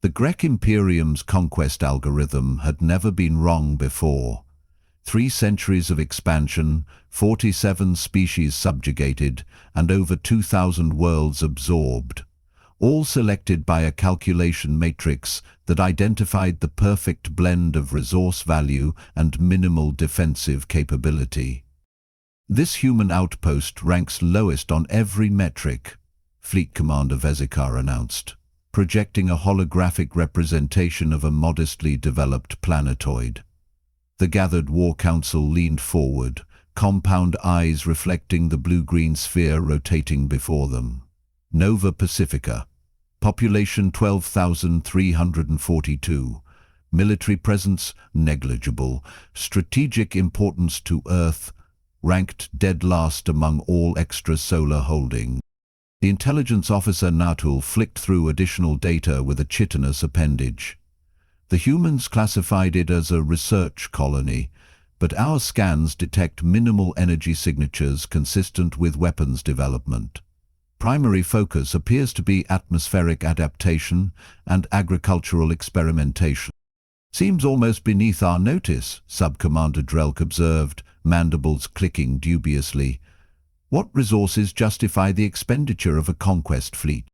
The Ghrek Imperium's conquest algorithm had never been wrong before. 3 centuries of expansion, 47 species subjugated, and over 2,000 worlds absorbed, all selected by a calculation matrix that identified the perfect blend of resource value and minimal defensive capability. This human outpost ranks lowest on every metric, Fleet Commander Vez'kar announced, projecting a holographic representation of a modestly developed planetoid. The gathered War Council leaned forward, compound eyes reflecting the blue-green sphere rotating before them. Nova Pacifica. Population 12,342. Military presence negligible. Strategic importance to Earth ranked dead last among all extrasolar holdings. The intelligence officer Nano flicked through additional data with a chitinous appendage. The humans classified it as a research colony, but our scans detect minimal energy signatures consistent with weapons development. Primary focus appears to be atmospheric adaptation and agricultural experimentation. Seems almost beneath our notice, Sub-Commander Ghrek observed, mandibles clicking dubiously. What resources justify the expenditure of a conquest fleet?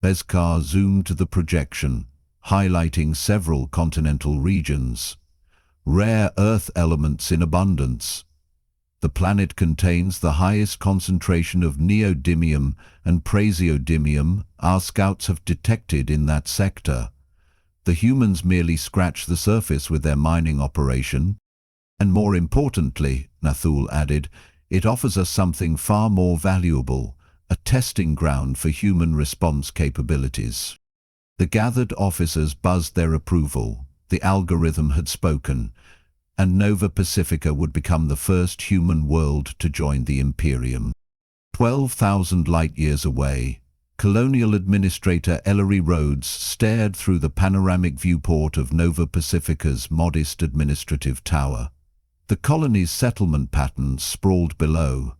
Vez'kar zoomed to the projection, highlighting several continental regions. Rare earth elements in abundance. The planet contains the highest concentration of neodymium and praseodymium our scouts have detected in that sector. The humans merely scratch the surface with their mining operation. And more importantly, Nano added, it offers us something far more valuable, a testing ground for human response capabilities. The gathered officers buzzed their approval. The algorithm had spoken, and Nova Pacifica would become the first human world to join the Imperium. 12,000 light-years away, Colonial Administrator Rhodes stared through the panoramic viewport of Nova Pacifica's modest administrative tower. The colony's settlement patterns sprawled below.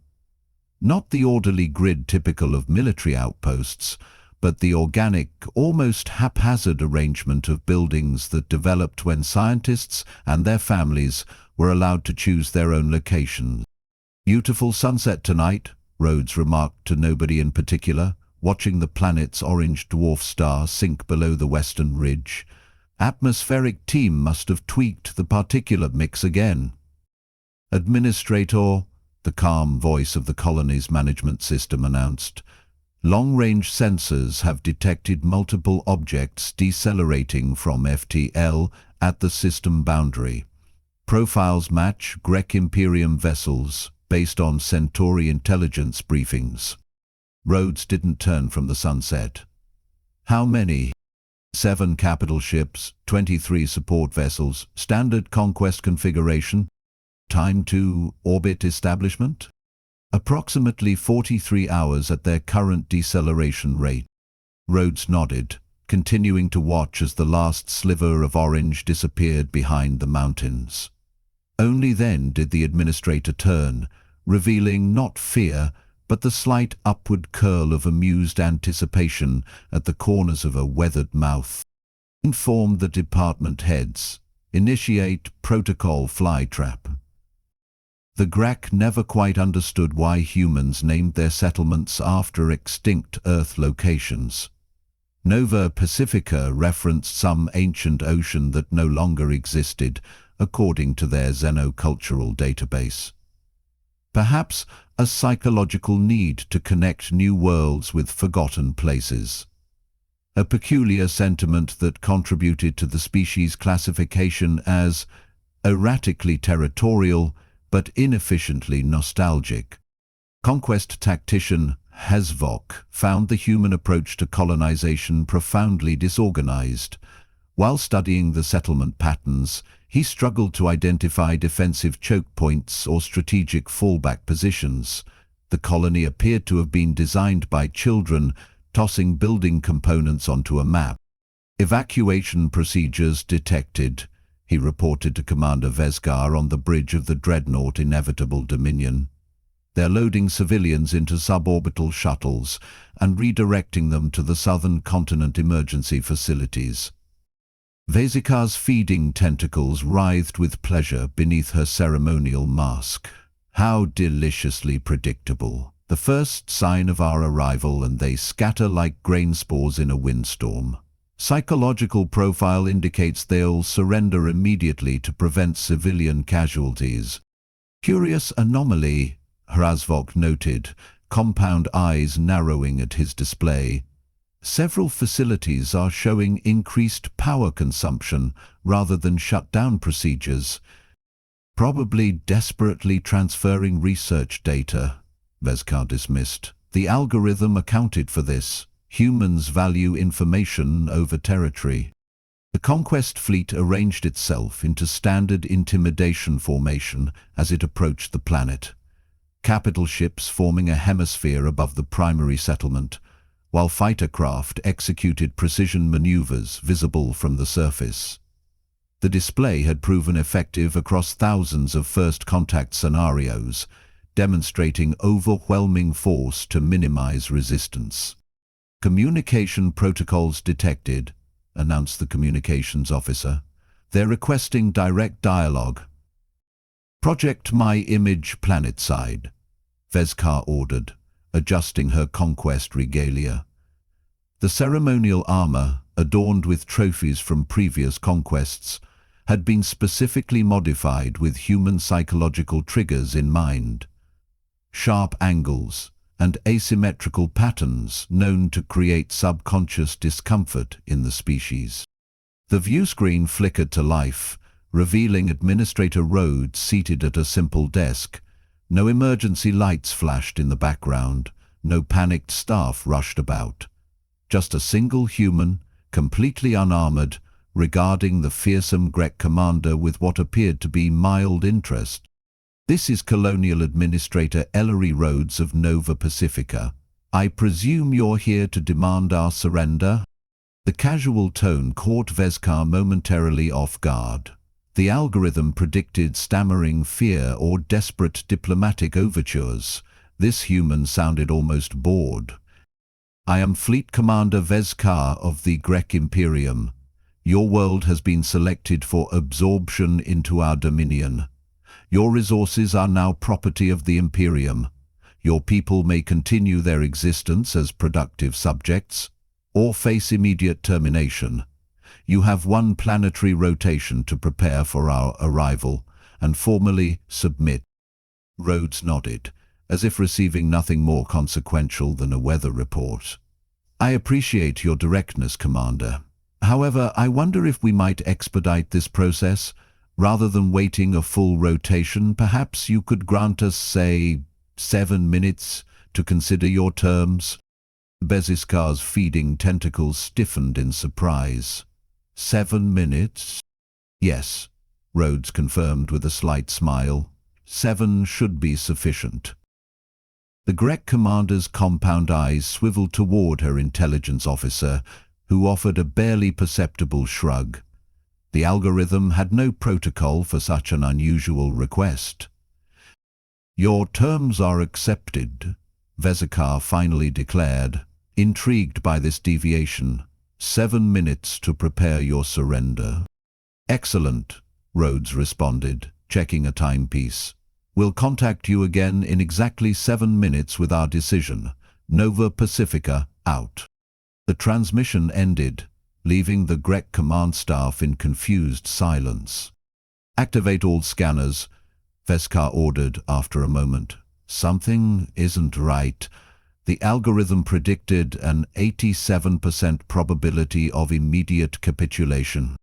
Not the orderly grid typical of military outposts, but the organic, almost haphazard arrangement of buildings that developed when scientists and their families were allowed to choose their own locations. Beautiful sunset tonight, Rhodes remarked to nobody in particular, watching the planet's orange dwarf star sink below the western ridge. Atmospheric team must have tweaked the particulate mix again. Administrator, the calm voice of the colony's management system announced, long-range sensors have detected multiple objects decelerating from FTL at the system boundary. Profiles match Ghrek Imperium vessels based on Centauri intelligence briefings. Rhodes didn't turn from the sunset. How many? 7 capital ships, 23 support vessels, standard conquest configuration. Time to orbit establishment? Approximately 43 hours at their current deceleration rate. Rhodes nodded, continuing to watch as the last sliver of orange disappeared behind the mountains. Only then did the administrator turn, revealing not fear, but the slight upward curl of amused anticipation at the corners of a weathered mouth. Inform the department heads. Initiate protocol flytrap. The Ghrek never quite understood why humans named their settlements after extinct Earth locations. Nova Pacifica referenced some ancient ocean that no longer existed, according to their xenocultural database. Perhaps a psychological need to connect new worlds with forgotten places. A peculiar sentiment that contributed to the species' classification as erratically territorial but inefficiently nostalgic. Conquest tactician Vez'kar found the human approach to colonization profoundly disorganized. While studying the settlement patterns, he struggled to identify defensive choke points or strategic fallback positions. The colony appeared to have been designed by children, tossing building components onto a map. Evacuation procedures detected, he reported to Commander Vez'kar on the bridge of the dreadnought Inevitable Dominion. They're loading civilians into suborbital shuttles and redirecting them to the southern continent emergency facilities. Vez'kar's feeding tentacles writhed with pleasure beneath her ceremonial mask. How deliciously predictable. The first sign of our arrival and they scatter like grain spores in a windstorm. Psychological profile indicates they'll surrender immediately to prevent civilian casualties. Curious anomaly, Hrasvok noted, compound eyes narrowing at his display. Several facilities are showing increased power consumption rather than shutdown procedures, probably desperately transferring research data, Vez'kar dismissed. The algorithm accounted for this. Humans value information over territory. The conquest fleet arranged itself into standard intimidation formation as it approached the planet. Capital ships forming a hemisphere above the primary settlement, while fighter craft executed precision maneuvers visible from the surface. The display had proven effective across thousands of first contact scenarios, demonstrating overwhelming force to minimize resistance. Communication protocols detected, announced the communications officer. They're requesting direct dialogue. Project My Image planetside, Vez'kar ordered, adjusting her conquest regalia. The ceremonial armor, adorned with trophies from previous conquests, had been specifically modified with human psychological triggers in mind. Sharp angles and asymmetrical patterns known to create subconscious discomfort in the species. The view screen flickered to life, revealing Administrator Rhodes seated at a simple desk. No emergency lights flashed in the background, no panicked staff rushed about. Just a single human, completely unarmored, regarding the fearsome Ghrek commander with what appeared to be mild interest. This is Colonial Administrator Rhodes of Nova Pacifica. I presume you're here to demand our surrender? The casual tone caught Vez'kar momentarily off guard. The algorithm predicted stammering fear or desperate diplomatic overtures. This human sounded almost bored. I am Fleet Commander Vez'kar of the Ghrek Imperium. Your world has been selected for absorption into our dominion. Your resources are now property of the Imperium. Your people may continue their existence as productive subjects, or face immediate termination. You have one planetary rotation to prepare for our arrival, and formally submit. Rhodes nodded, as if receiving nothing more consequential than a weather report. I appreciate your directness, Commander. However, I wonder if we might expedite this process. Rather than waiting a full rotation, perhaps you could grant us, say, 7 minutes to consider your terms. Vez'kar's feeding tentacles stiffened in surprise. 7 minutes? Yes, Rhodes confirmed with a slight smile. 7 should be sufficient. The Ghrek commander's compound eyes swiveled toward her intelligence officer, who offered a barely perceptible shrug. The algorithm had no protocol for such an unusual request. Your terms are accepted, Vez'kar finally declared, intrigued by this deviation. 7 minutes to prepare your surrender. Excellent, Rhodes responded, checking a timepiece. We'll contact you again in exactly 7 minutes with our decision. Nova Pacifica, out. The transmission ended, leaving the Ghrek command staff in confused silence. Activate all scanners, Vez'kar ordered after a moment. Something isn't right. The algorithm predicted an 87% probability of immediate capitulation.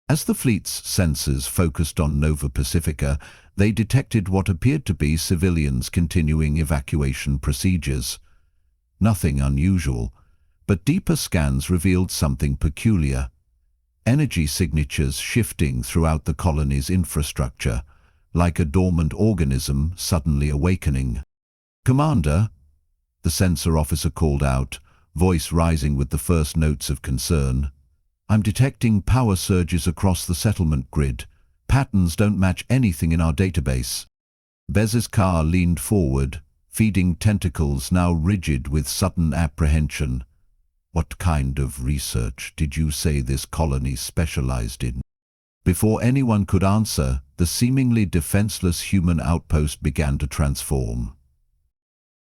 As the fleet's sensors focused on Nova Pacifica, they detected what appeared to be civilians continuing evacuation procedures. Nothing unusual, but deeper scans revealed something peculiar. Energy signatures shifting throughout the colony's infrastructure, like a dormant organism suddenly awakening. Commander, the sensor officer called out, voice rising with the first notes of concern. I'm detecting power surges across the settlement grid. Patterns don't match anything in our database. Vez'kar leaned forward, feeding tentacles now rigid with sudden apprehension. What kind of research did you say this colony specialized in? Before anyone could answer, the seemingly defenseless human outpost began to transform.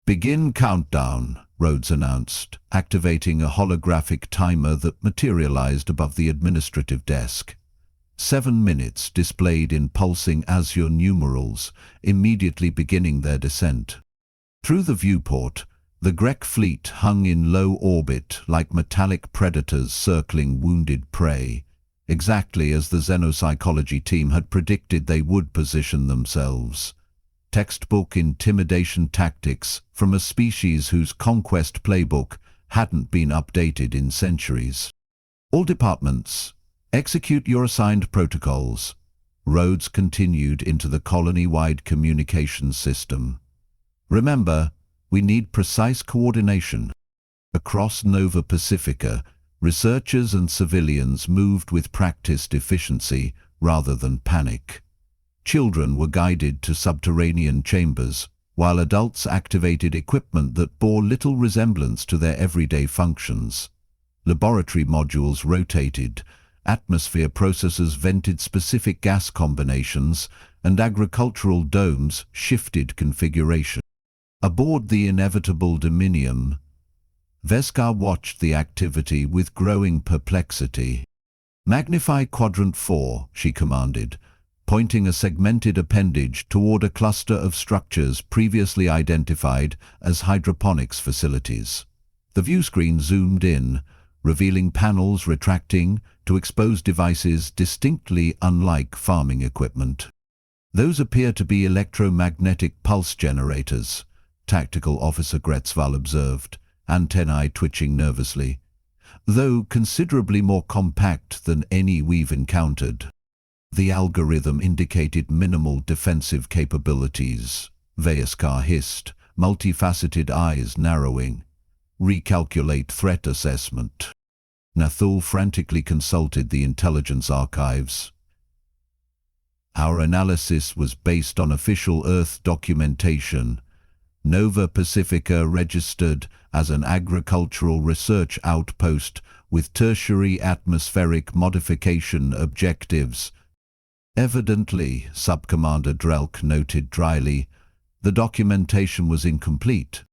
"Begin countdown," Rhodes announced, activating a holographic timer that materialized above the administrative desk. 7 minutes displayed in pulsing azure numerals, immediately beginning their descent. Through the viewport, the Ghrek fleet hung in low orbit like metallic predators circling wounded prey, exactly as the xenopsychology team had predicted they would position themselves. Textbook intimidation tactics from a species whose conquest playbook hadn't been updated in centuries. "All departments, execute your assigned protocols." Rhodes continued into the colony-wide communications system. "Remember, we need precise coordination." Across Nova Pacifica, researchers and civilians moved with practiced efficiency rather than panic. Children were guided to subterranean chambers, while adults activated equipment that bore little resemblance to their everyday functions. Laboratory modules rotated, atmosphere processors vented specific gas combinations, and agricultural domes shifted configuration. Aboard the inevitable Dominium, Vez'kar watched the activity with growing perplexity. "Magnify Quadrant 4, she commanded, pointing a segmented appendage toward a cluster of structures previously identified as hydroponics facilities. The viewscreen zoomed in, revealing panels retracting to expose devices distinctly unlike farming equipment. "Those appear to be electromagnetic pulse generators," Tactical Officer Gretzval observed, antennae twitching nervously, "though considerably more compact than any we've encountered." The algorithm indicated minimal defensive capabilities, Vez'kar hissed, multifaceted eyes narrowing. "Recalculate threat assessment." Nathul frantically consulted the intelligence archives. "Our analysis was based on official Earth documentation. Nova Pacifica registered as an agricultural research outpost with tertiary atmospheric modification objectives." "Evidently," Subcommander Drelk noted dryly, "the documentation was incomplete."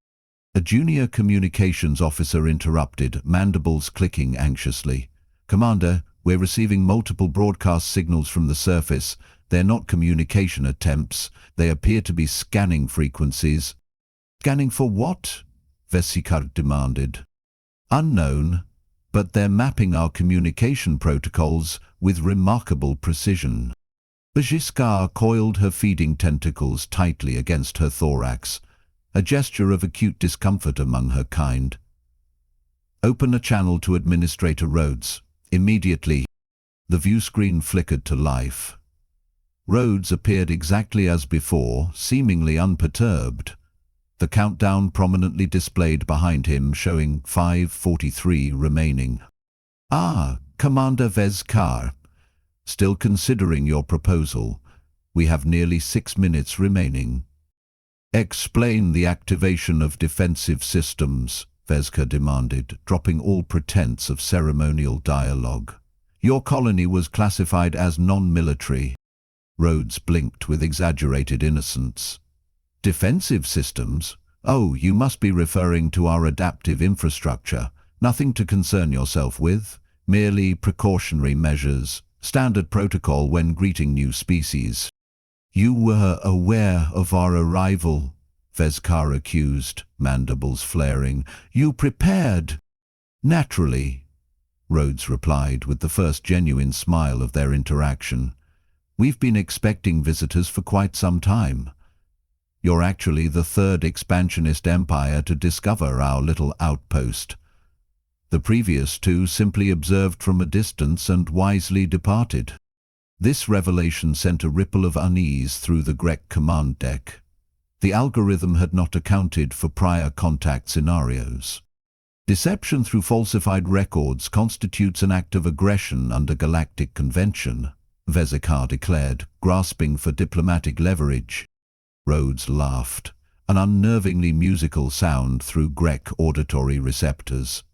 A junior communications officer interrupted, mandibles clicking anxiously. "Commander, we're receiving multiple broadcast signals from the surface. They're not communication attempts. They appear to be scanning frequencies." "Scanning for what?" Vez'kar demanded. "Unknown, but they're mapping our communication protocols with remarkable precision." Vez'kar coiled her feeding tentacles tightly against her thorax, a gesture of acute discomfort among her kind. "Open a channel to Administrator Rhodes, immediately." The viewscreen flickered to life. Rhodes appeared exactly as before, seemingly unperturbed. The countdown prominently displayed behind him, showing 5:43 remaining. "Ah, Commander Vez'kar. Still considering your proposal. We have nearly 6 minutes remaining." "Explain the activation of defensive systems," Vez'kar demanded, dropping all pretense of ceremonial dialogue. "Your colony was classified as non-military." Rhodes blinked with exaggerated innocence. "Defensive systems? Oh, you must be referring to our adaptive infrastructure. Nothing to concern yourself with. Merely precautionary measures. Standard protocol when greeting new species." "You were aware of our arrival," Vez'kar accused, mandibles flaring. "You prepared." "Naturally," Rhodes replied with the first genuine smile of their interaction. "We've been expecting visitors for quite some time. You're actually the third expansionist empire to discover our little outpost. The previous two simply observed from a distance and wisely departed." This revelation sent a ripple of unease through the Ghrek command deck. The algorithm had not accounted for prior contact scenarios. "Deception through falsified records constitutes an act of aggression under Galactic convention," Vez'kar declared, grasping for diplomatic leverage. Rhodes laughed, an unnervingly musical sound through Ghrek auditory receptors.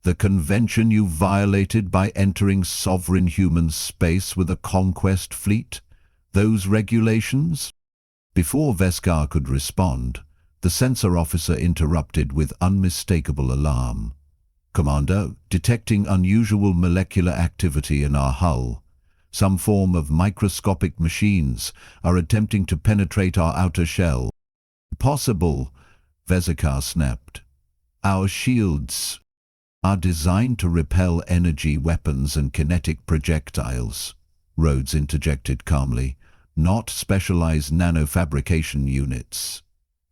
The convention you violated by entering sovereign human space with a conquest fleet? Those regulations? Before Vez'kar could respond, the sensor officer interrupted with unmistakable alarm. Commander, detecting unusual molecular activity in our hull. Some form of microscopic machines are attempting to penetrate our outer shell. Possible, Vez'kar snapped. Our shields are designed to repel energy weapons and kinetic projectiles, Rhodes interjected calmly, not specialized nanofabrication units.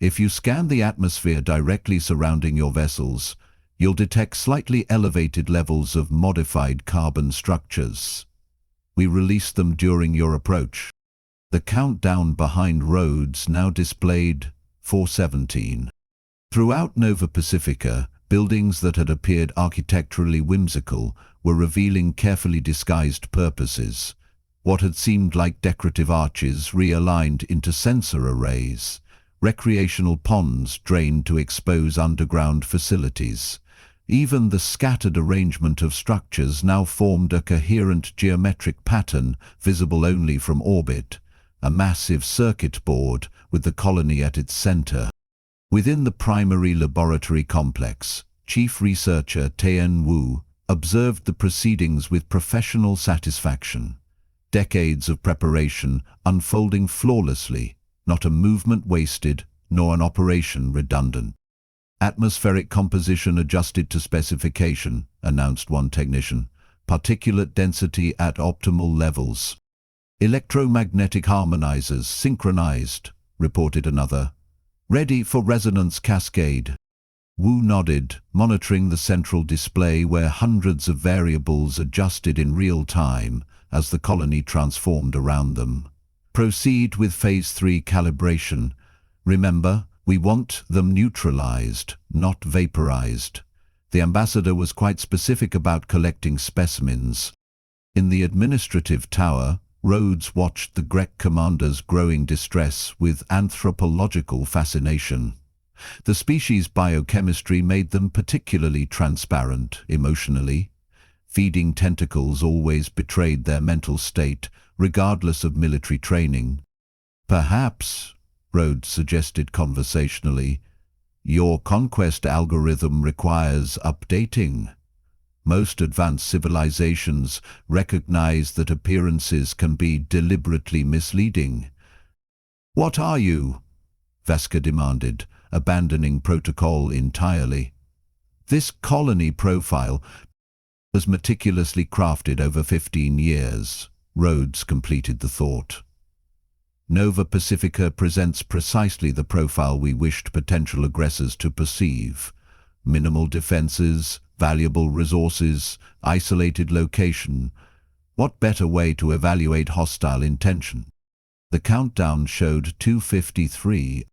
If you scan the atmosphere directly surrounding your vessels, you'll detect slightly elevated levels of modified carbon structures. We released them during your approach. The countdown behind Rhodes now displayed 417. Throughout Nova Pacifica, buildings that had appeared architecturally whimsical were revealing carefully disguised purposes. What had seemed like decorative arches realigned into sensor arrays, recreational ponds drained to expose underground facilities. Even the scattered arrangement of structures now formed a coherent geometric pattern visible only from orbit, a massive circuit board with the colony at its center. Within the primary laboratory complex, Chief Researcher Tian Wu observed the proceedings with professional satisfaction. Decades of preparation unfolding flawlessly, not a movement wasted, nor an operation redundant. Atmospheric composition adjusted to specification, announced one technician. Particulate density at optimal levels. Electromagnetic harmonizers synchronized, reported another. Ready for resonance cascade. Wu nodded, monitoring the central display where hundreds of variables adjusted in real time as the colony transformed around them. Proceed with Phase 3 calibration. Remember, we want them neutralized, not vaporized. The ambassador was quite specific about collecting specimens. In the administrative tower, Rhodes watched the Ghrek commander's growing distress with anthropological fascination. The species' biochemistry made them particularly transparent emotionally. Feeding tentacles always betrayed their mental state, regardless of military training. Perhaps, Rhodes suggested conversationally, your conquest algorithm requires updating. Most advanced civilizations recognize that appearances can be deliberately misleading. What are you? Vez'kar demanded, abandoning protocol entirely. This colony profile was meticulously crafted over 15 years, Rhodes completed the thought. Nova Pacifica presents precisely the profile we wished potential aggressors to perceive. Minimal defenses, valuable resources, isolated location. What better way to evaluate hostile intention? The countdown showed 2:53.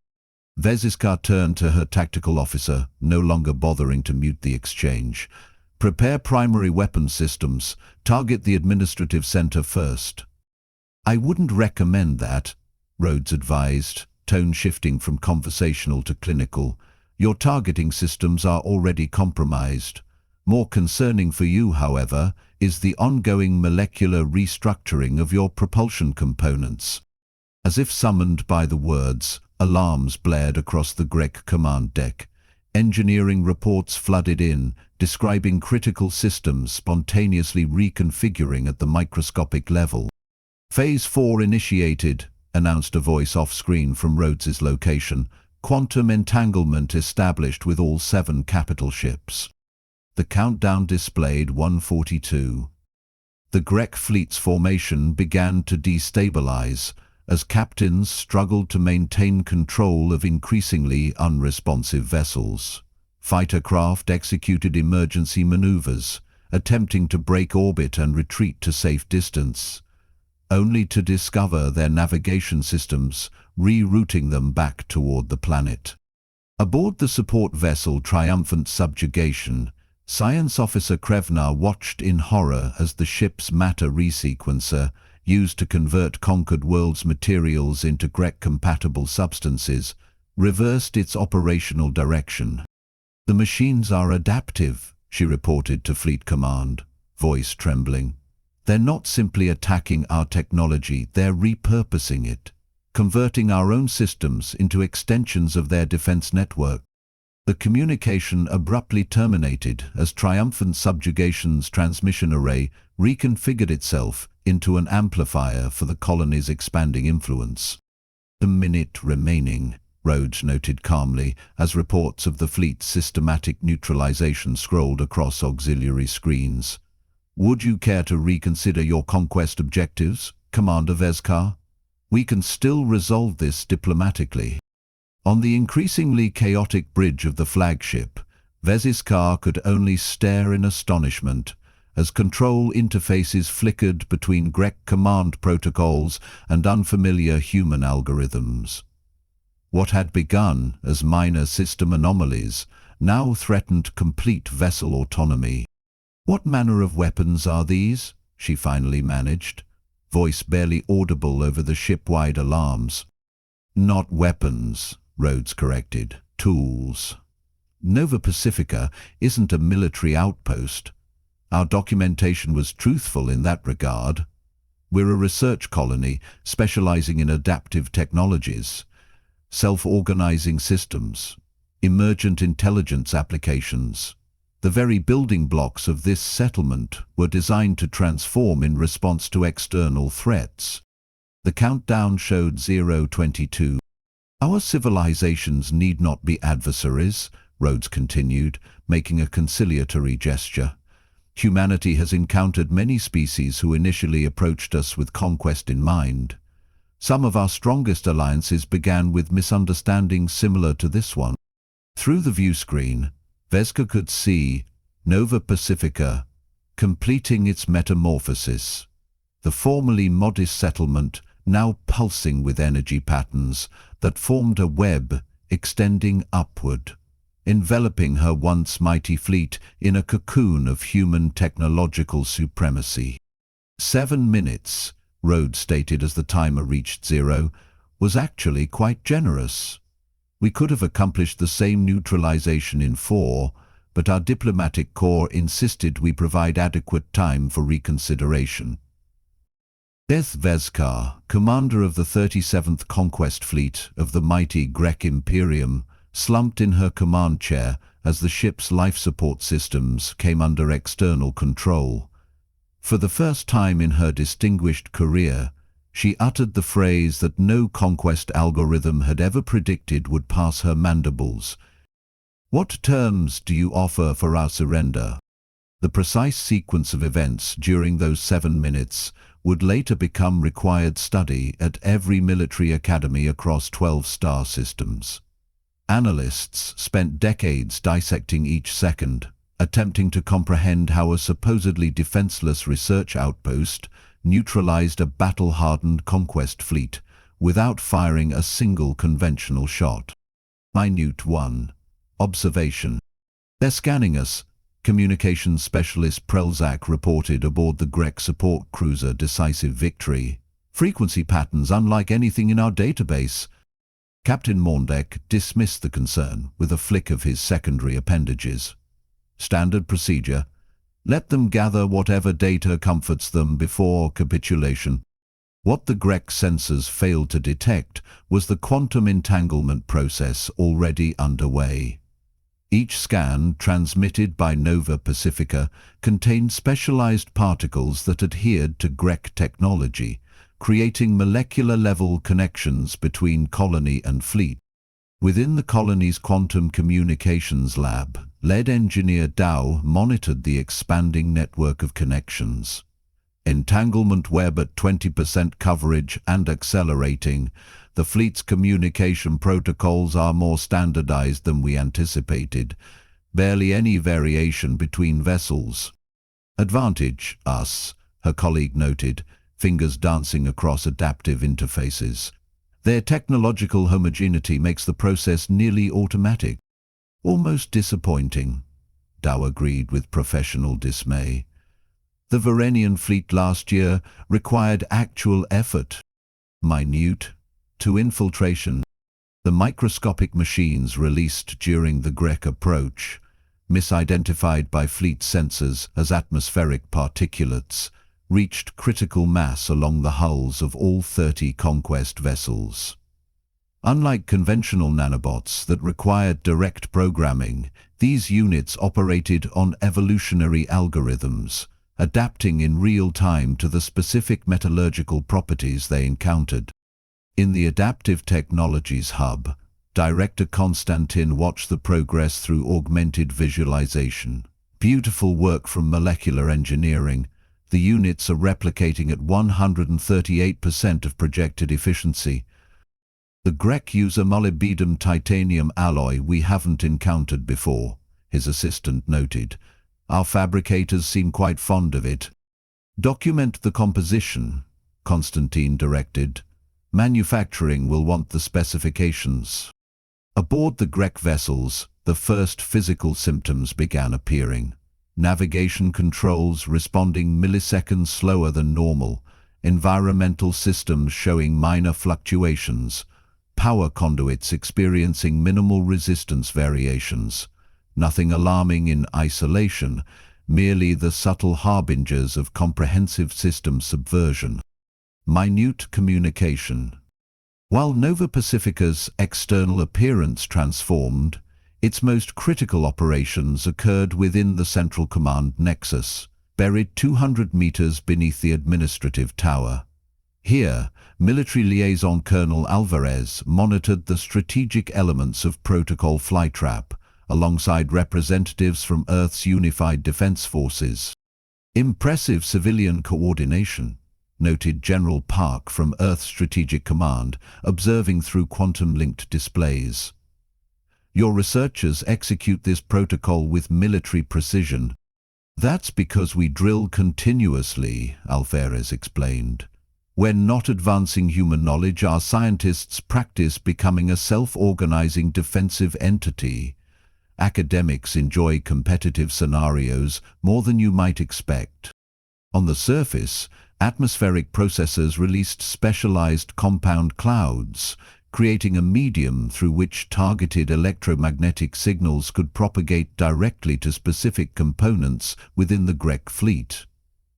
Vez'kar turned to her tactical officer, no longer bothering to mute the exchange. Prepare primary weapon systems. Target the administrative center first. I wouldn't recommend that, Rhodes advised, tone shifting from conversational to clinical. Your targeting systems are already compromised. More concerning for you, however, is the ongoing molecular restructuring of your propulsion components. As if summoned by the words, alarms blared across the Ghrek command deck. Engineering reports flooded in, describing critical systems spontaneously reconfiguring at the microscopic level. Phase 4 initiated, announced a voice off-screen from Rhodes's location. Quantum entanglement established with all 7 capital ships. The countdown displayed 142. The Ghrek fleet's formation began to destabilize as captains struggled to maintain control of increasingly unresponsive vessels. Fighter craft executed emergency maneuvers, attempting to break orbit and retreat to safe distance, only to discover their navigation systems rerouting them back toward the planet. Aboard the support vessel Triumphant Subjugation, Science Officer Krevnar watched in horror as the ship's matter resequencer, used to convert conquered worlds' materials into Ghrek-compatible substances, reversed its operational direction. The machines are adaptive, she reported to Fleet Command, voice trembling. They're not simply attacking our technology, they're repurposing it, converting our own systems into extensions of their defense network. The communication abruptly terminated as Triumphant Subjugation's transmission array reconfigured itself into an amplifier for the colony's expanding influence. "A minute remaining," Rhodes noted calmly as reports of the fleet's systematic neutralization scrolled across auxiliary screens. "Would you care to reconsider your conquest objectives, Commander Vez'kar? We can still resolve this diplomatically." On the increasingly chaotic bridge of the flagship, Vez'kar could only stare in astonishment as control interfaces flickered between Ghrek command protocols and unfamiliar human algorithms. What had begun as minor system anomalies now threatened complete vessel autonomy. "What manner of weapons are these?" she finally managed, voice barely audible over the ship-wide alarms. "Not weapons," Rhodes corrected. "Tools. Nova Pacifica isn't a military outpost. Our documentation was truthful in that regard. We're a research colony specializing in adaptive technologies, self-organizing systems, emergent intelligence applications. The very building blocks of this settlement were designed to transform in response to external threats." The countdown showed 0:22. "Our civilizations need not be adversaries," Rhodes continued, making a conciliatory gesture. "Humanity has encountered many species who initially approached us with conquest in mind. Some of our strongest alliances began with misunderstandings similar to this one." Through the view screen, Vez'kar could see Nova Pacifica completing its metamorphosis. The formerly modest settlement now pulsing with energy patterns that formed a web extending upward, enveloping her once mighty fleet in a cocoon of human technological supremacy. 7 minutes, Rhodes stated as the timer reached 0, was actually quite generous. "We could have accomplished the same neutralization in 4, but our diplomatic corps insisted we provide adequate time for reconsideration." Vez'kar, commander of the 37th Conquest Fleet of the mighty Ghrek Imperium, slumped in her command chair as the ship's life support systems came under external control. For the first time in her distinguished career, she uttered the phrase that no conquest algorithm had ever predicted would pass her mandibles. "What terms do you offer for our surrender?" The precise sequence of events during those 7 minutes would later become required study at every military academy across 12 star systems. Analysts spent decades dissecting each second, attempting to comprehend how a supposedly defenseless research outpost neutralized a battle-hardened conquest fleet without firing a single conventional shot. Minute 1. Observation. "They're scanning us," communications specialist Prelzak reported aboard the Ghrek support cruiser Decisive Victory. "Frequency patterns unlike anything in our database." Captain Morndek dismissed the concern with a flick of his secondary appendages. "Standard procedure. Let them gather whatever data comforts them before capitulation." What the Ghrek sensors failed to detect was the quantum entanglement process already underway. Each scan, transmitted by Nova Pacifica, contained specialized particles that adhered to Ghrek technology, creating molecular-level connections between colony and fleet. Within the colony's quantum communications lab, lead engineer Dow monitored the expanding network of connections. Entanglement web at 20% coverage and accelerating. The fleet's communication protocols are more standardized than we anticipated. Barely any variation between vessels. "Advantage, us," her colleague noted, fingers dancing across adaptive interfaces. "Their technological homogeneity makes the process nearly automatic." "Almost disappointing," Dow agreed with professional dismay. "The Varenian fleet last year required actual effort. Minute to infiltration." The microscopic machines released during the Ghrek approach, misidentified by fleet sensors as atmospheric particulates, reached critical mass along the hulls of all 30 conquest vessels. Unlike conventional nanobots that required direct programming, these units operated on evolutionary algorithms, adapting in real time to the specific metallurgical properties they encountered. In the Adaptive Technologies Hub, Director Konstantin watched the progress through augmented visualization. Beautiful work from molecular engineering. The units are replicating at 138% of projected efficiency. The Ghrek use a molybdenum titanium alloy we haven't encountered before, his assistant noted. Our fabricators seem quite fond of it. Document the composition, Konstantin directed. Manufacturing will want the specifications. Aboard the Ghrek vessels, the first physical symptoms began appearing. Navigation controls responding milliseconds slower than normal, environmental systems showing minor fluctuations, power conduits experiencing minimal resistance variations. Nothing alarming in isolation, merely the subtle harbingers of comprehensive system subversion. Minute communication. While Nova Pacifica's external appearance transformed, its most critical operations occurred within the Central Command Nexus, buried 200 meters beneath the administrative tower. Here, military liaison Colonel Alvarez monitored the strategic elements of Protocol Flytrap, alongside representatives from Earth's unified defense forces. Impressive civilian coordination, noted General Park from Earth Strategic Command, observing through quantum-linked displays. Your researchers execute this protocol with military precision. That's because we drill continuously, Alvarez explained. When not advancing human knowledge, our scientists practice becoming a self-organizing defensive entity. Academics enjoy competitive scenarios more than you might expect. On the surface, atmospheric processors released specialized compound clouds, creating a medium through which targeted electromagnetic signals could propagate directly to specific components within the Ghrek fleet.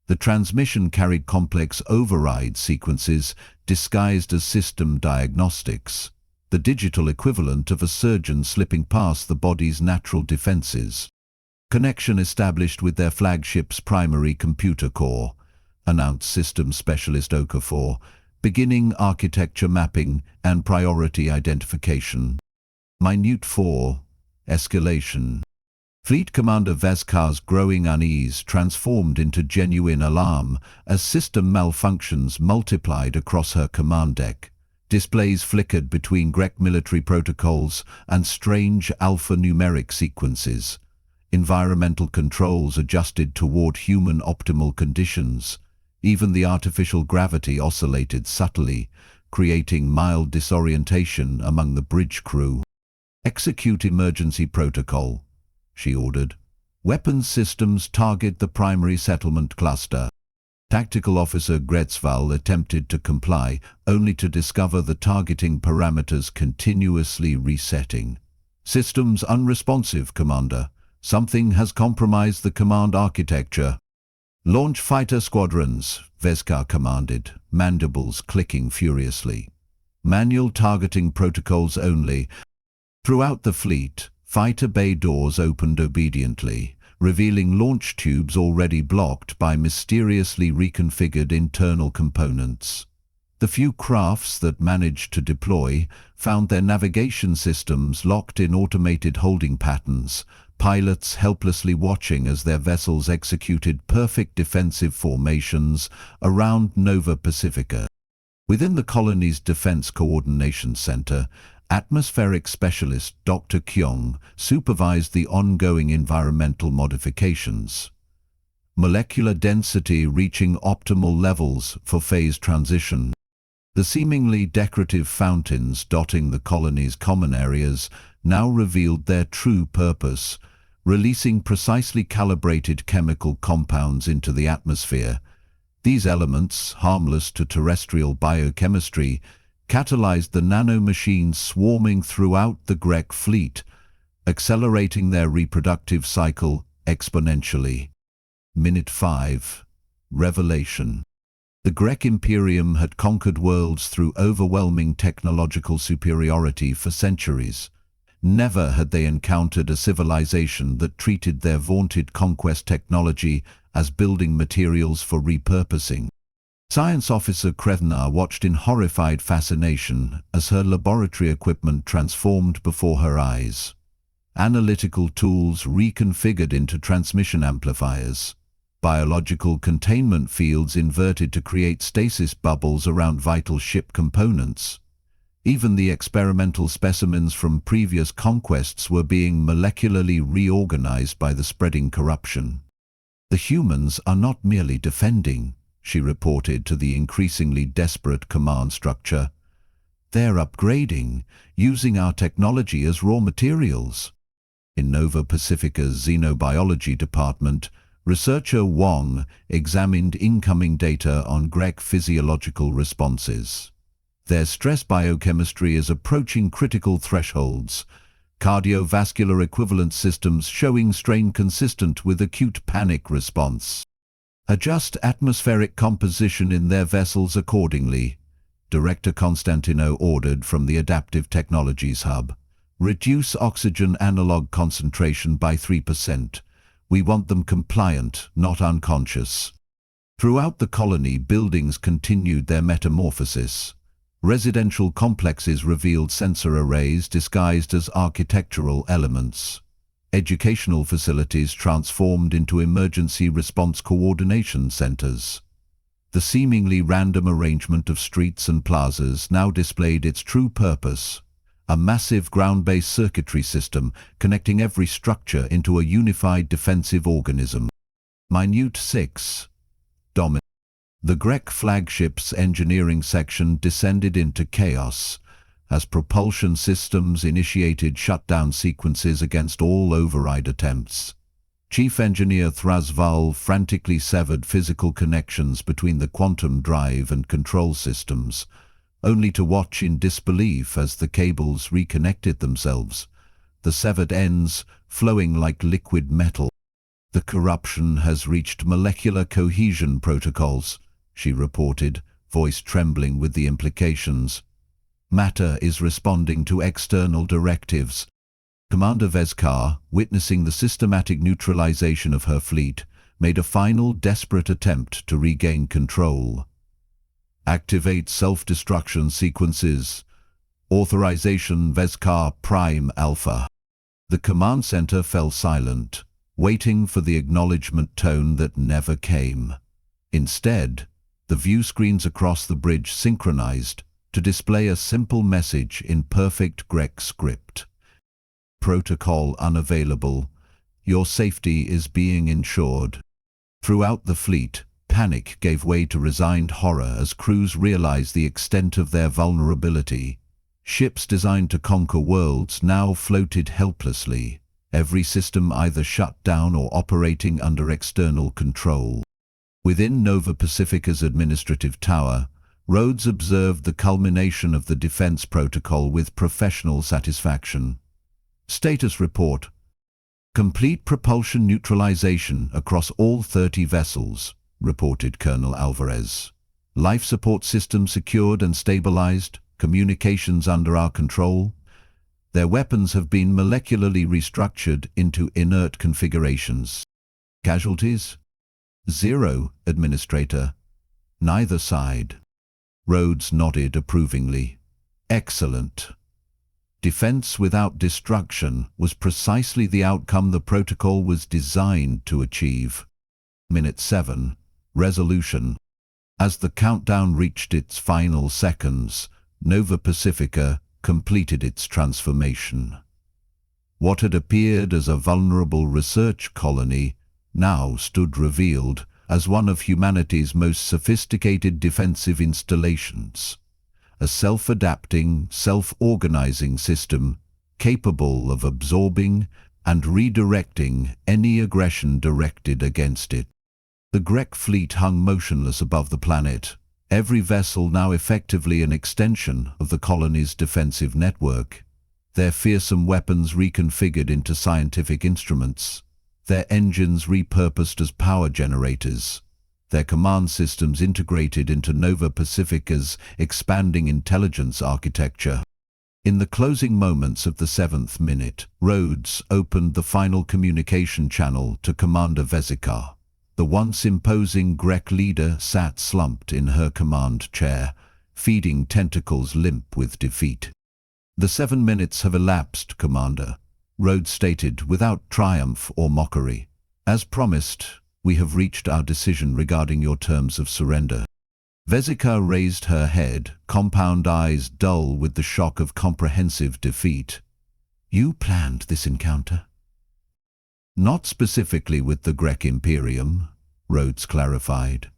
The transmission carried complex override sequences disguised as system diagnostics, the digital equivalent of a surgeon slipping past the body's natural defenses. Connection established with their flagship's primary computer core, announced Systems Specialist Okafor, beginning architecture mapping and priority identification. Minute 4. Escalation. Fleet Commander Vez'kar's growing unease transformed into genuine alarm as system malfunctions multiplied across her command deck. Displays flickered between Ghrek military protocols and strange alphanumeric sequences. Environmental controls adjusted toward human optimal conditions. Even the artificial gravity oscillated subtly, creating mild disorientation among the bridge crew. Execute emergency protocol, she ordered. Weapons systems target the primary settlement cluster. Tactical Officer Gretzval attempted to comply, only to discover the targeting parameters continuously resetting. Systems unresponsive, Commander. Something has compromised the command architecture. Launch fighter squadrons, Vez'kar commanded, mandibles clicking furiously. Manual targeting protocols only. Throughout the fleet, fighter bay doors opened obediently, revealing launch tubes already blocked by mysteriously reconfigured internal components. The few crafts that managed to deploy found their navigation systems locked in automated holding patterns, pilots helplessly watching as their vessels executed perfect defensive formations around Nova Pacifica. Within the colony's Defense Coordination Center, atmospheric specialist Dr. Kyung supervised the ongoing environmental modifications. Molecular density reaching optimal levels for phase transition. The seemingly decorative fountains dotting the colony's common areas now revealed their true purpose, releasing precisely calibrated chemical compounds into the atmosphere. These elements, harmless to terrestrial biochemistry, catalyzed the nano-machines swarming throughout the Ghrek fleet, accelerating their reproductive cycle exponentially. Minute 5. Revelation. The Ghrek Imperium had conquered worlds through overwhelming technological superiority for centuries. Never had they encountered a civilization that treated their vaunted conquest technology as building materials for repurposing. Science officer Kretna watched in horrified fascination as her laboratory equipment transformed before her eyes. Analytical tools reconfigured into transmission amplifiers. Biological containment fields inverted to create stasis bubbles around vital ship components. Even the experimental specimens from previous conquests were being molecularly reorganized by the spreading corruption. "The humans are not merely defending," she reported to the increasingly desperate command structure. "They're upgrading, using our technology as raw materials." In Nova Pacifica's xenobiology department, researcher Wong examined incoming data on Ghrek physiological responses. Their stress biochemistry is approaching critical thresholds, cardiovascular equivalent systems showing strain consistent with acute panic response. "Adjust atmospheric composition in their vessels accordingly," Director Constantino ordered from the Adaptive Technologies Hub. "Reduce oxygen analog concentration by 3%. We want them compliant, not unconscious." Throughout the colony, buildings continued their metamorphosis. Residential complexes revealed sensor arrays disguised as architectural elements. Educational facilities transformed into emergency response coordination centers. The seemingly random arrangement of streets and plazas now displayed its true purpose: a massive ground-based circuitry system connecting every structure into a unified defensive organism. Minute 6. Dominance. The Ghrek flagship's engineering section descended into chaos as propulsion systems initiated shutdown sequences against all override attempts. Chief Engineer Thrasval frantically severed physical connections between the quantum drive and control systems, only to watch in disbelief as the cables reconnected themselves, the severed ends flowing like liquid metal. "The corruption has reached molecular cohesion protocols," she reported, voice trembling with the implications. "Matter is responding to external directives." Commander Vez'kar, witnessing the systematic neutralization of her fleet, made a final desperate attempt to regain control. "Activate self-destruction sequences. Authorization Vez'kar Prime Alpha." The command center fell silent, waiting for the acknowledgement tone that never came. Instead, the view screens across the bridge synchronized to display a simple message in perfect Ghrek script. "Protocol unavailable. Your safety is being ensured." Throughout the fleet, panic gave way to resigned horror as crews realized the extent of their vulnerability. Ships designed to conquer worlds now floated helplessly, every system either shut down or operating under external control. Within Nova Pacifica's administrative tower, Rhodes observed the culmination of the defense protocol with professional satisfaction. Status report: "Complete propulsion neutralization across all 30 vessels," reported Colonel Alvarez. "Life support system secured and stabilized, communications under our control. Their weapons have been molecularly restructured into inert configurations." "Casualties?" "0, Administrator. Neither side." Rhodes nodded approvingly. "Excellent. Defense without destruction was precisely the outcome the protocol was designed to achieve." Minute 7. Resolution. As the countdown reached its final seconds, Nova Pacifica completed its transformation. What had appeared as a vulnerable research colony now stood revealed as one of humanity's most sophisticated defensive installations. A self-adapting, self-organizing system capable of absorbing and redirecting any aggression directed against it. The Ghrek fleet hung motionless above the planet, every vessel now effectively an extension of the colony's defensive network. their fearsome weapons reconfigured into scientific instruments, their engines repurposed as power generators, their command systems integrated into Nova Pacifica's expanding intelligence architecture. In the closing moments of the 7th minute, Rhodes opened the final communication channel to Commander Vez'kar. The once imposing Ghrek leader sat slumped in her command chair, feeding tentacles limp with defeat. "The 7 minutes have elapsed, Commander," Rhodes stated without triumph or mockery. "As promised, we have reached our decision regarding your terms of surrender." Vez'kar raised her head, compound eyes dull with the shock of comprehensive defeat. "You planned this encounter?" "Not specifically with the Ghrek Imperium," Rhodes clarified.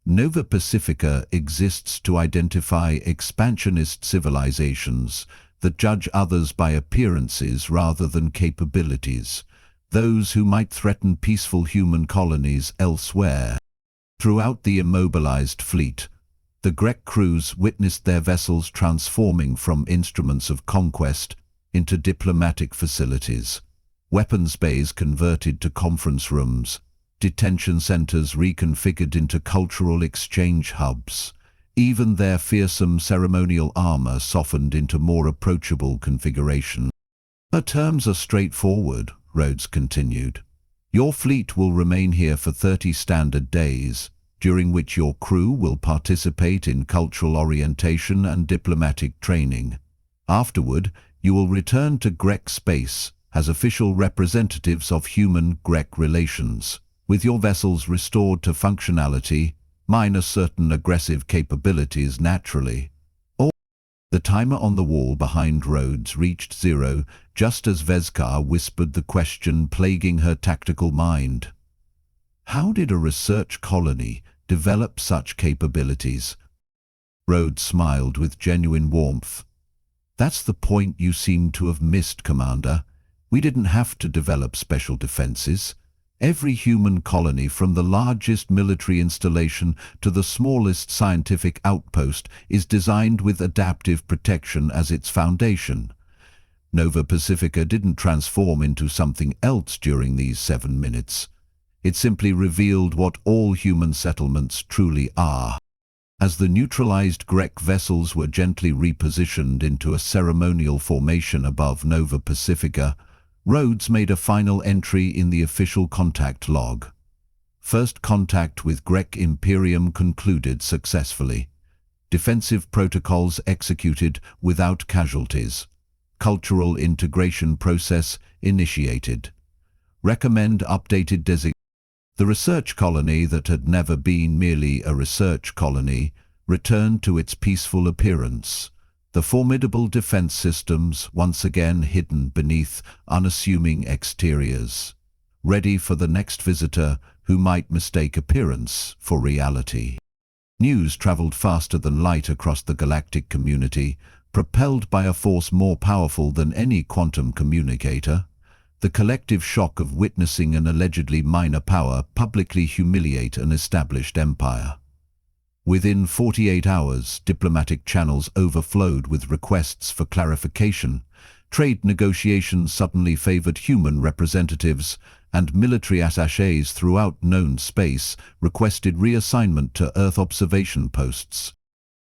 "Nova Pacifica exists to identify expansionist civilizations that judge others by appearances rather than capabilities, those who might threaten peaceful human colonies elsewhere." Throughout the immobilized fleet, the Ghrek crews witnessed their vessels transforming from instruments of conquest into diplomatic facilities, weapons bays converted to conference rooms, detention centers reconfigured into cultural exchange hubs. Even their fearsome ceremonial armor softened into more approachable configuration. "Our terms are straightforward," Rhodes continued. "Your fleet will remain here for 30 standard days, during which your crew will participate in cultural orientation and diplomatic training. Afterward, you will return to Ghrek space as official representatives of human-Ghrek relations, with your vessels restored to functionality, minus certain aggressive capabilities naturally." The timer on the wall behind Rhodes reached 0 just as Vez'kar whispered the question plaguing her tactical mind. How did a research colony develop such capabilities? Rhodes smiled with genuine warmth. "That's the point you seem to have missed, Commander. We didn't have to develop special defenses. Every human colony, from the largest military installation to the smallest scientific outpost, is designed with adaptive protection as its foundation. Nova Pacifica didn't transform into something else during these 7 minutes. It simply revealed what all human settlements truly are." As the neutralized Ghrek vessels were gently repositioned into a ceremonial formation above Nova Pacifica, Rhodes made a final entry in the official contact log. "First contact with Ghrek Imperium concluded successfully. Defensive protocols executed without casualties. Cultural integration process initiated. Recommend updated designation." The research colony that had never been merely a research colony returned to its peaceful appearance. The formidable defense systems once again hidden beneath unassuming exteriors, ready for the next visitor who might mistake appearance for reality. News traveled faster than light across the galactic community, propelled by a force more powerful than any quantum communicator. The collective shock of witnessing an allegedly minor power publicly humiliate an established empire. Within 48 hours, diplomatic channels overflowed with requests for clarification. Trade negotiations suddenly favored human representatives, and military attachés throughout known space requested reassignment to Earth observation posts.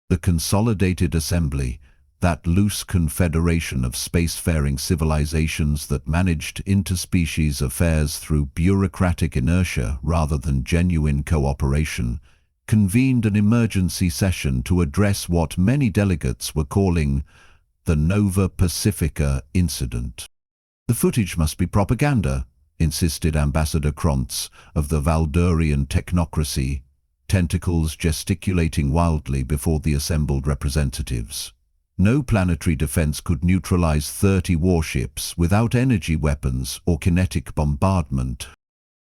The Consolidated Assembly, that loose confederation of spacefaring civilizations that managed interspecies affairs through bureaucratic inertia rather than genuine cooperation, convened an emergency session to address what many delegates were calling the Nova Pacifica incident. "The footage must be propaganda," insisted Ambassador Krantz of the Valdurian technocracy, tentacles gesticulating wildly before the assembled representatives. No planetary defense could neutralize 30 warships without energy weapons or kinetic bombardment.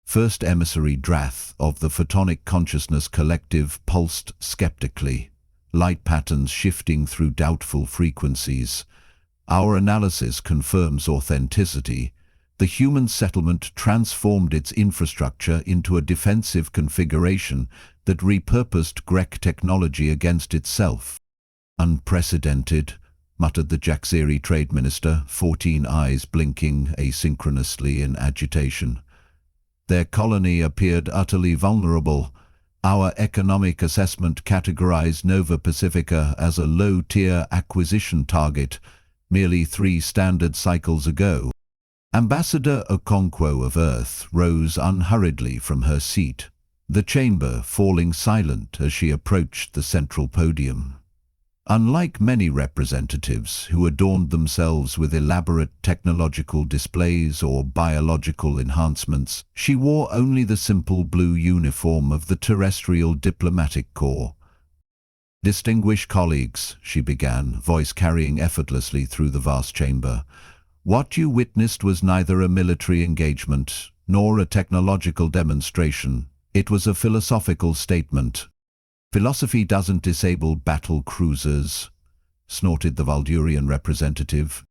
First Emissary Drath of the Photonic Consciousness Collective pulsed skeptically, light patterns shifting through doubtful frequencies. "Our analysis confirms authenticity. The human settlement transformed its infrastructure into a defensive configuration that repurposed Ghrek technology against itself." "Unprecedented," muttered the Jaxiri Trade Minister, 14 eyes blinking asynchronously in agitation. Their colony appeared utterly vulnerable. Our economic assessment categorized Nova Pacifica as a low-tier acquisition target merely 3 standard cycles ago. Ambassador Okonkwo of Earth rose unhurriedly from her seat, the chamber falling silent as she approached the central podium. Unlike many representatives who adorned themselves with elaborate technological displays or biological enhancements, she wore only the simple blue uniform of the Terrestrial Diplomatic Corps. "Distinguished colleagues," she began, voice carrying effortlessly through the vast chamber, "what you witnessed was neither a military engagement nor a technological demonstration. It was a philosophical statement." "Philosophy doesn't disable battle cruisers," snorted the Valdurian representative.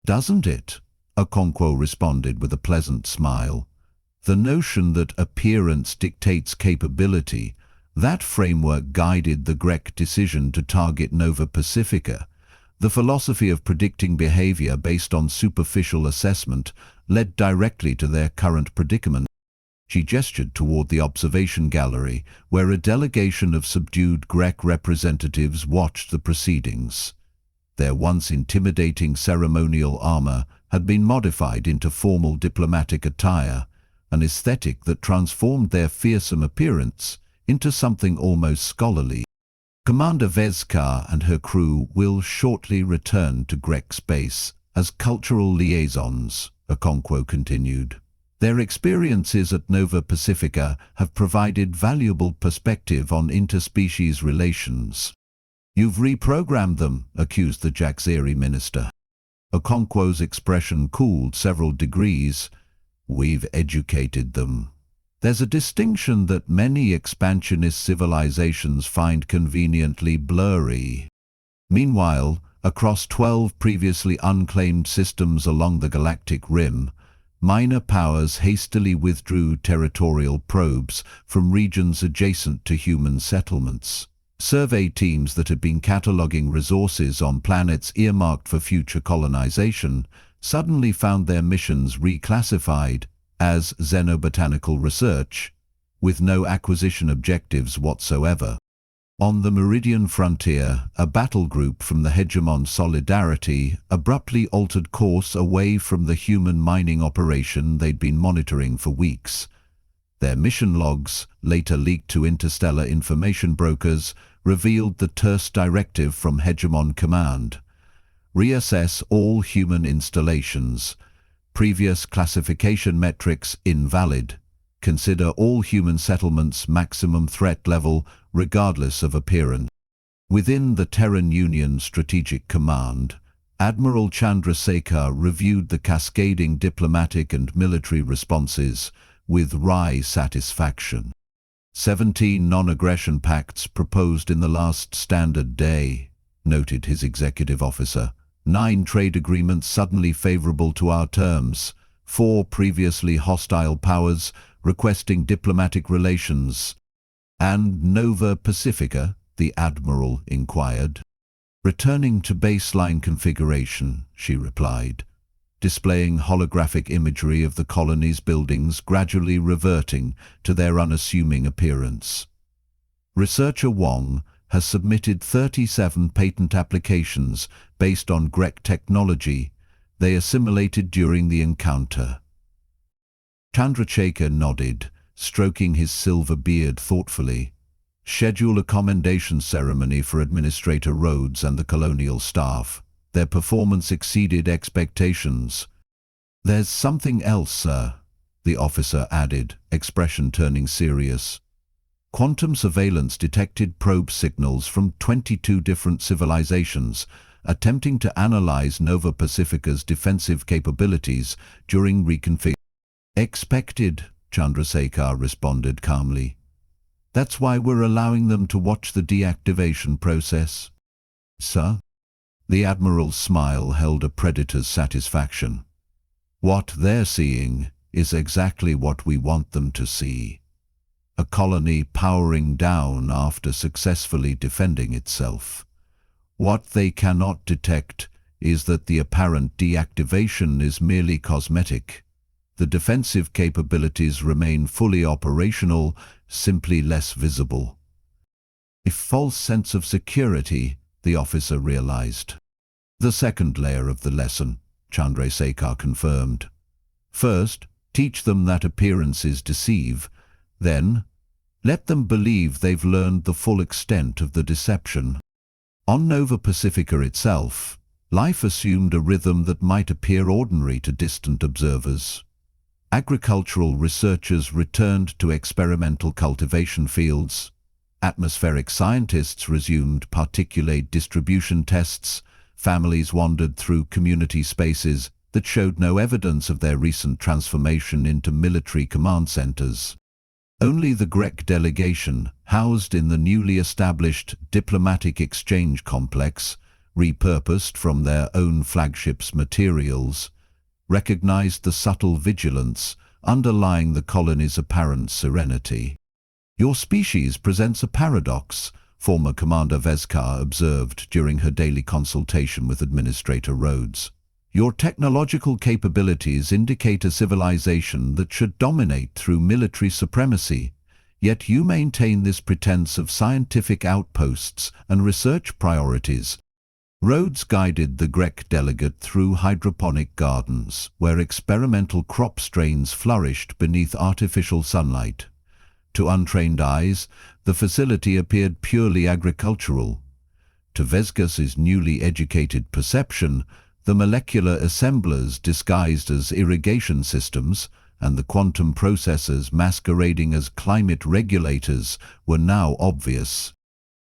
"Doesn't it?" Okonkwo responded with a pleasant smile. "The notion that appearance dictates capability, that framework guided the Ghrek decision to target Nova Pacifica. The philosophy of predicting behavior based on superficial assessment led directly to their current predicament." She gestured toward the observation gallery, where a delegation of subdued Ghrek representatives watched the proceedings. Their once intimidating ceremonial armor had been modified into formal diplomatic attire, an aesthetic that transformed their fearsome appearance into something almost scholarly. "Commander Vez'kar and her crew will shortly return to Ghrek space as cultural liaisons," Okonkwo continued. "Their experiences at Nova Pacifica have provided valuable perspective on interspecies relations." "You've reprogrammed them," accused the Jaxiri minister. Okonkwo's expression cooled several degrees. "We've educated them. There's a distinction that many expansionist civilizations find conveniently blurry." Meanwhile, across 12 previously unclaimed systems along the galactic rim, minor powers hastily withdrew territorial probes from regions adjacent to human settlements. Survey teams that had been cataloging resources on planets earmarked for future colonization suddenly found their missions reclassified as xenobotanical research, with no acquisition objectives whatsoever. On the Meridian frontier, a battle group from the hegemon Solidarity abruptly altered course away from the human mining operation they'd been monitoring for weeks. Their mission logs, later leaked to interstellar information brokers, revealed the terse directive from Hegemon Command: reassess all human installations. Previous classification metrics invalid. Consider all human settlements maximum threat level, regardless of appearance. Within the Terran Union Strategic Command, Admiral Chandrasekhar reviewed the cascading diplomatic and military responses with wry satisfaction. 17 non-aggression pacts proposed in the last standard day, noted his executive officer. 9 trade agreements suddenly favorable to our terms. 4 previously hostile powers requesting diplomatic relations. "And Nova Pacifica?" the Admiral inquired. "Returning to baseline configuration," she replied, displaying holographic imagery of the colony's buildings gradually reverting to their unassuming appearance. "Researcher Wong has submitted 37 patent applications based on Ghrek technology they assimilated during the encounter." Chandrasekhar nodded, stroking his silver beard thoughtfully. "Schedule a commendation ceremony for Administrator Rhodes and the colonial staff. Their performance exceeded expectations." "There's something else, sir," the officer added, expression turning serious. "Quantum surveillance detected probe signals from 22 different civilizations, attempting to analyze Nova Pacifica's defensive capabilities during reconfiguration." "Expected," Chandrasekhar responded calmly. "That's why we're allowing them to watch the deactivation process." "Sir?" The Admiral's smile held a predator's satisfaction. "What they're seeing is exactly what we want them to see. A colony powering down after successfully defending itself. What they cannot detect is that the apparent deactivation is merely cosmetic. The defensive capabilities remain fully operational, simply less visible. A false sense of security, the officer realized. The second layer of the lesson, Chandrasekhar confirmed. First, teach them that appearances deceive. Then, let them believe they've learned the full extent of the deception. On Nova Pacifica itself, life assumed a rhythm that might appear ordinary to distant observers. Agricultural researchers returned to experimental cultivation fields. Atmospheric scientists resumed particulate distribution tests. Families wandered through community spaces that showed no evidence of their recent transformation into military command centers. Only the Ghrek delegation, housed in the newly established diplomatic exchange complex, repurposed from their own flagship's materials, recognized the subtle vigilance underlying the colony's apparent serenity. "Your species presents a paradox," former Commander Vez'kar observed during her daily consultation with Administrator Rhodes. "Your technological capabilities indicate a civilization that should dominate through military supremacy, yet you maintain this pretense of scientific outposts and research priorities." Rhodes guided the Ghrek delegate through hydroponic gardens, where experimental crop strains flourished beneath artificial sunlight. To untrained eyes, the facility appeared purely agricultural. To Vez'kar's newly educated perception, the molecular assemblers disguised as irrigation systems and the quantum processors masquerading as climate regulators were now obvious.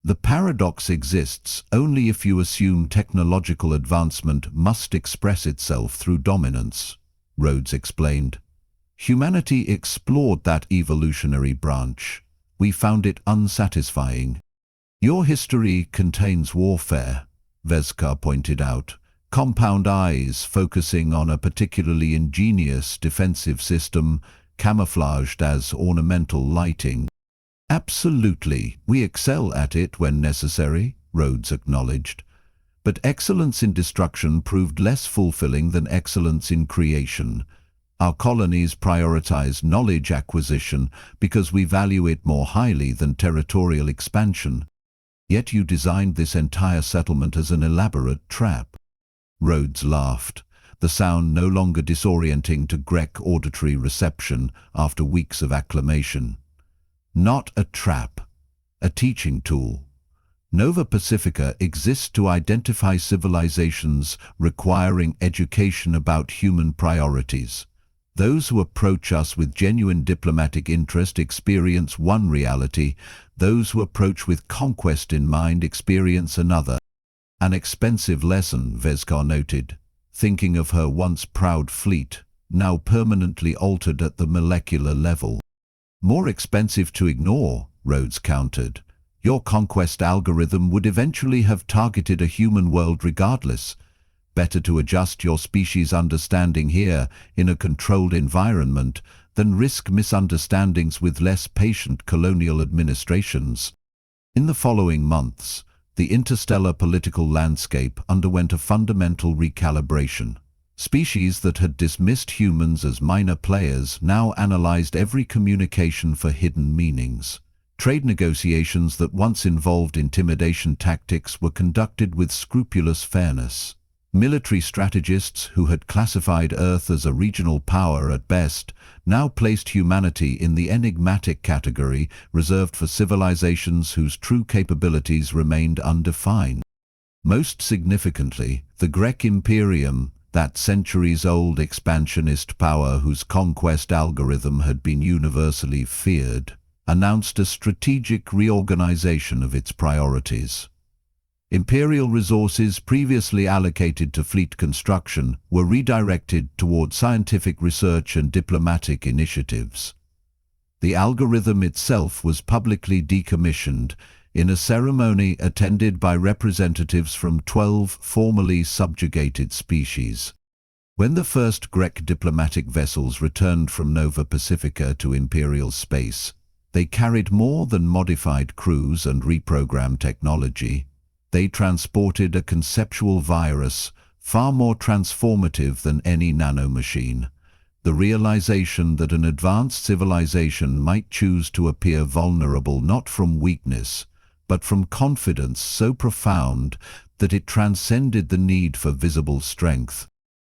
The paradox exists only if you assume technological advancement must express itself through dominance, Rhodes explained. Humanity explored that evolutionary branch. We found it unsatisfying. "Your history contains warfare," Vez'kar pointed out. "Compound eyes focusing on a particularly ingenious defensive system camouflaged as ornamental lighting." "Absolutely, we excel at it when necessary," Rhodes acknowledged. "But excellence in destruction proved less fulfilling than excellence in creation. Our colonies prioritize knowledge acquisition because we value it more highly than territorial expansion. Yet you designed this entire settlement as an elaborate trap." Rhodes laughed, the sound no longer disorienting to Ghrek auditory reception after weeks of acclamation. "Not a trap, a teaching tool. Nova Pacifica exists to identify civilizations requiring education about human priorities. Those who approach us with genuine diplomatic interest experience one reality. Those who approach with conquest in mind experience another." "An expensive lesson," Vez'kar noted, thinking of her once proud fleet, now permanently altered at the molecular level. "More expensive to ignore," Rhodes countered. "Your conquest algorithm would eventually have targeted a human world regardless. Better to adjust your species' understanding here, in a controlled environment, than risk misunderstandings with less patient colonial administrations." In the following months, the interstellar political landscape underwent a fundamental recalibration. Species that had dismissed humans as minor players now analyzed every communication for hidden meanings. Trade negotiations that once involved intimidation tactics were conducted with scrupulous fairness. Military strategists who had classified Earth as a regional power at best now placed humanity in the enigmatic category reserved for civilizations whose true capabilities remained undefined. Most significantly, the Ghrek Imperium, that centuries-old expansionist power whose conquest algorithm had been universally feared, announced a strategic reorganization of its priorities. Imperial resources previously allocated to fleet construction were redirected toward scientific research and diplomatic initiatives. The algorithm itself was publicly decommissioned in a ceremony attended by representatives from 12 formerly subjugated species. When the first Ghrek diplomatic vessels returned from Nova Pacifica to Imperial space, they carried more than modified crews and reprogrammed technology. They transported a conceptual virus far more transformative than any nanomachine. The realization that an advanced civilization might choose to appear vulnerable not from weakness, but from confidence so profound that it transcended the need for visible strength.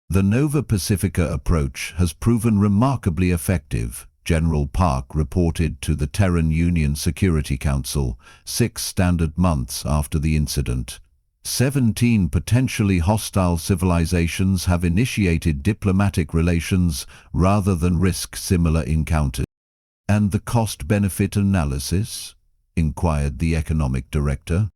The Nova Pacifica approach has proven remarkably effective, General Park reported to the Terran Union Security Council 6 standard months after the incident. 17 potentially hostile civilizations have initiated diplomatic relations rather than risk similar encounters. And the cost-benefit analysis? Inquired the economic director.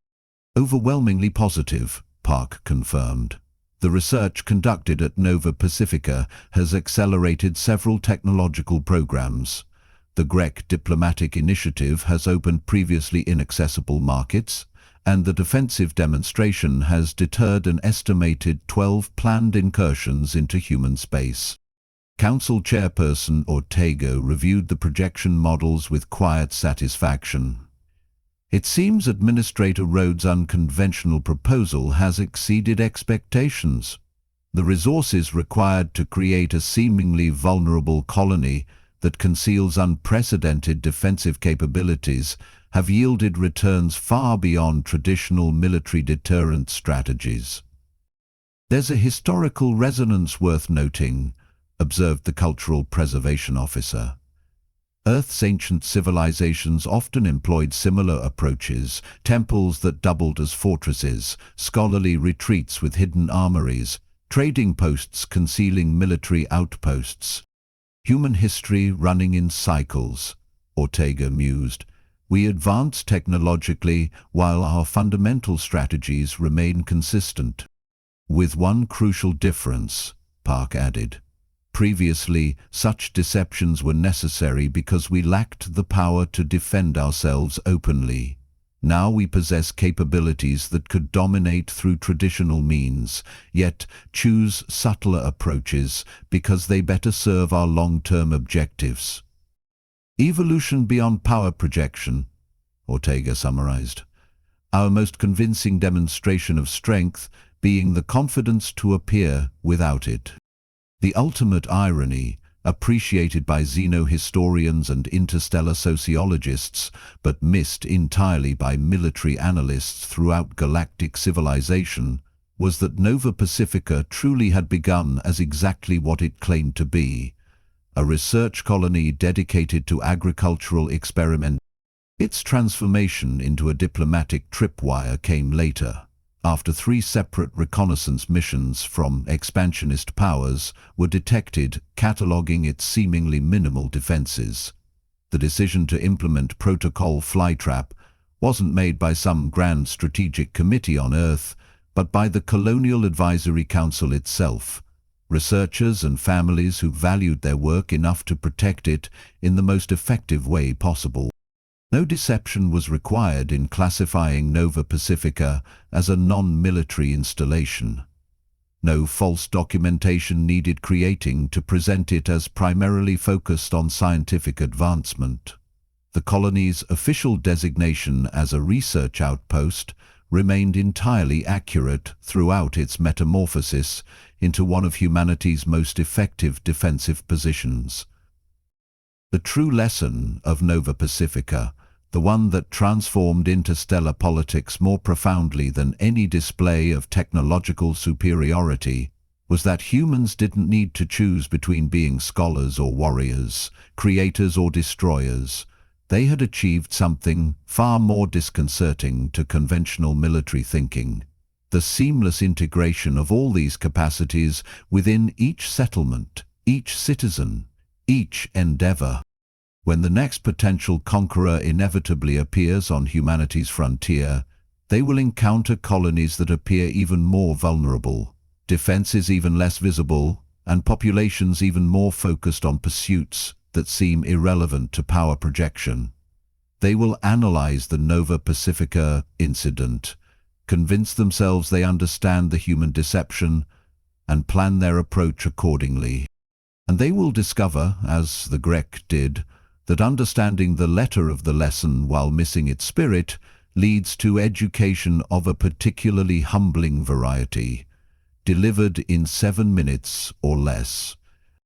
Overwhelmingly positive, Park confirmed. The research conducted at Nova Pacifica has accelerated several technological programs. The Ghrek diplomatic initiative has opened previously inaccessible markets, and the defensive demonstration has deterred an estimated 12 planned incursions into human space. Council Chairperson Ortega reviewed the projection models with quiet satisfaction. It seems Administrator Rhodes' unconventional proposal has exceeded expectations. The resources required to create a seemingly vulnerable colony that conceals unprecedented defensive capabilities have yielded returns far beyond traditional military deterrent strategies. There's a historical resonance worth noting, observed the Cultural Preservation Officer. Earth's ancient civilizations often employed similar approaches, temples that doubled as fortresses, scholarly retreats with hidden armories, trading posts concealing military outposts. Human history running in cycles, Ortega mused. We advance technologically while our fundamental strategies remain consistent. With one crucial difference, Park added. Previously, such deceptions were necessary because we lacked the power to defend ourselves openly. Now we possess capabilities that could dominate through traditional means, yet choose subtler approaches because they better serve our long-term objectives. Evolution beyond power projection, Ortega summarized. Our most convincing demonstration of strength being the confidence to appear without it. The ultimate irony, appreciated by xenohistorians and interstellar sociologists, but missed entirely by military analysts throughout galactic civilization, was that Nova Pacifica truly had begun as exactly what it claimed to be, a research colony dedicated to agricultural experiment. Its transformation into a diplomatic tripwire came later, after 3 separate reconnaissance missions from expansionist powers were detected cataloging its seemingly minimal defenses. The decision to implement Protocol Flytrap wasn't made by some grand strategic committee on Earth, but by the Colonial Advisory Council itself, researchers and families who valued their work enough to protect it in the most effective way possible. No deception was required in classifying Nova Pacifica as a non-military installation. No false documentation needed creating to present it as primarily focused on scientific advancement. The colony's official designation as a research outpost remained entirely accurate throughout its metamorphosis into one of humanity's most effective defensive positions. The true lesson of Nova Pacifica, the one that transformed interstellar politics more profoundly than any display of technological superiority, was that humans didn't need to choose between being scholars or warriors, creators or destroyers. They had achieved something far more disconcerting to conventional military thinking: the seamless integration of all these capacities within each settlement, each citizen, each endeavor. When the next potential conqueror inevitably appears on humanity's frontier, they will encounter colonies that appear even more vulnerable, defenses even less visible, and populations even more focused on pursuits that seem irrelevant to power projection. They will analyze the Nova Pacifica incident, convince themselves they understand the human deception, and plan their approach accordingly. And they will discover, as the Ghrek did, that understanding the letter of the lesson while missing its spirit leads to education of a particularly humbling variety, delivered in 7 minutes or less.